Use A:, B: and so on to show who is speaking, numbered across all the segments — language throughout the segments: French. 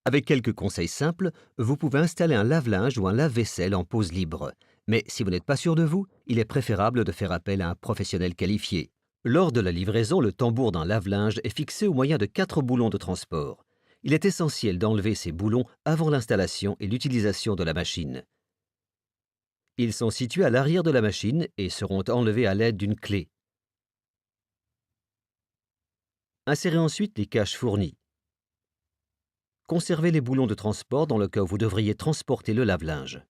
A: Avec quelques conseils simples, vous pouvez installer un lave-linge ou un lave-vaisselle en pause libre. Mais si vous n'êtes pas sûr de vous, il est préférable de faire appel à un professionnel qualifié. Lors de la livraison, le tambour d'un lave-linge est fixé au moyen de 4 boulons de transport. Il est essentiel d'enlever ces boulons avant l'installation et l'utilisation de la machine. Ils sont situés à l'arrière de la machine et seront enlevés à l'aide d'une clé. Insérez ensuite les caches fournies. Conservez les boulons de transport dans le cas où vous devriez transporter le lave-linge.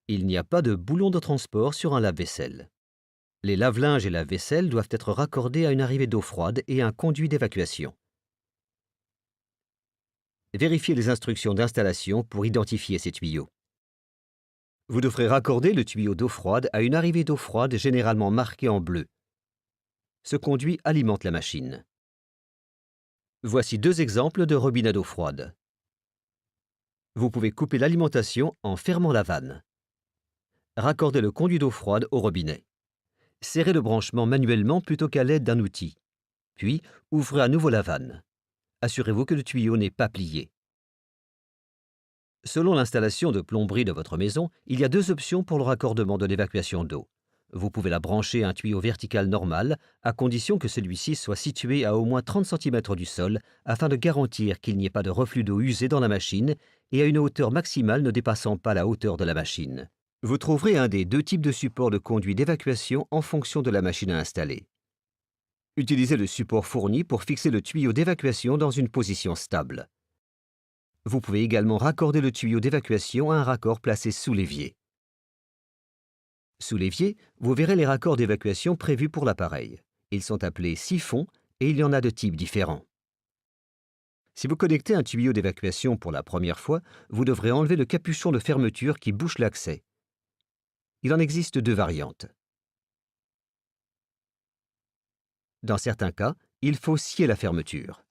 A: Il n'y a pas de boulon de transport sur un lave-vaisselle. Les lave-linges et la vaisselle doivent être raccordés à une arrivée d'eau froide et à un conduit d'évacuation. Vérifiez les instructions d'installation pour identifier ces tuyaux. Vous devrez raccorder le tuyau d'eau froide à une arrivée d'eau froide généralement marquée en bleu. Ce conduit alimente la machine. Voici 2 exemples de robinet d'eau froide. Vous pouvez couper l'alimentation en fermant la vanne. Raccordez le conduit d'eau froide au robinet. Serrez le branchement manuellement plutôt qu'à l'aide d'un outil. Puis, ouvrez à nouveau la vanne. Assurez-vous que le tuyau n'est pas plié. Selon l'installation de plomberie de votre maison, il y a 2 options pour le raccordement de l'évacuation d'eau. Vous pouvez la brancher à un tuyau vertical normal, à condition que celui-ci soit situé à au moins 30 cm du sol, afin de garantir qu'il n'y ait pas de reflux d'eau usée dans la machine, et à une hauteur maximale ne dépassant pas la hauteur de la machine. Vous trouverez un des 2 types de supports de conduit d'évacuation en fonction de la machine à installer. Utilisez le support fourni pour fixer le tuyau d'évacuation dans une position stable. Vous pouvez également raccorder le tuyau d'évacuation à un raccord placé sous l'évier. Sous l'évier, vous verrez les raccords d'évacuation prévus pour l'appareil. Ils sont appelés siphons et il y en a de types différents. Si vous connectez un tuyau d'évacuation pour la première fois, vous devrez enlever le capuchon de fermeture qui bouche l'accès. Il en existe 2 variantes. Dans certains cas, il faut scier la fermeture.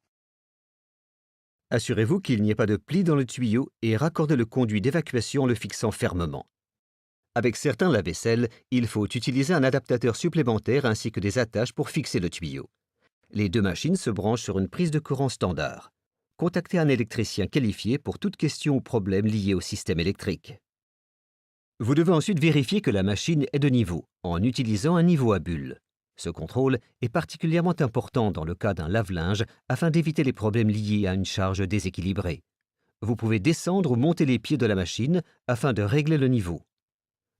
A: Assurez-vous qu'il n'y ait pas de pli dans le tuyau et raccordez le conduit d'évacuation en le fixant fermement. Avec certains lave-vaisselle, il faut utiliser un adaptateur supplémentaire ainsi que des attaches pour fixer le tuyau. Les 2 machines se branchent sur une prise de courant standard. Contactez un électricien qualifié pour toute question ou problème lié au système électrique. Vous devez ensuite vérifier que la machine est de niveau, en utilisant un niveau à bulles. Ce contrôle est particulièrement important dans le cas d'un lave-linge afin d'éviter les problèmes liés à une charge déséquilibrée. Vous pouvez descendre ou monter les pieds de la machine afin de régler le niveau.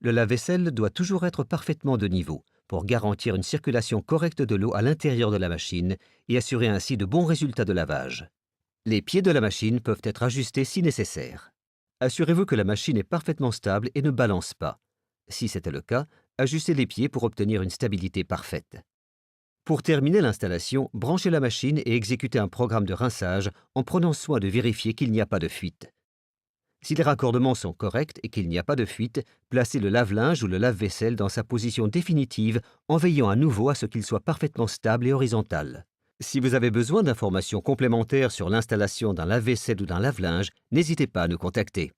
A: Le lave-vaisselle doit toujours être parfaitement de niveau pour garantir une circulation correcte de l'eau à l'intérieur de la machine et assurer ainsi de bons résultats de lavage. Les pieds de la machine peuvent être ajustés si nécessaire. Assurez-vous que la machine est parfaitement stable et ne balance pas. Si c'était le cas, ajustez les pieds pour obtenir une stabilité parfaite. Pour terminer l'installation, branchez la machine et exécutez un programme de rinçage en prenant soin de vérifier qu'il n'y a pas de fuite. Si les raccordements sont corrects et qu'il n'y a pas de fuite, placez le lave-linge ou le lave-vaisselle dans sa position définitive en veillant à nouveau à ce qu'il soit parfaitement stable et horizontal. Si vous avez besoin d'informations complémentaires sur l'installation d'un lave-vaisselle ou d'un lave-linge, n'hésitez pas à nous contacter.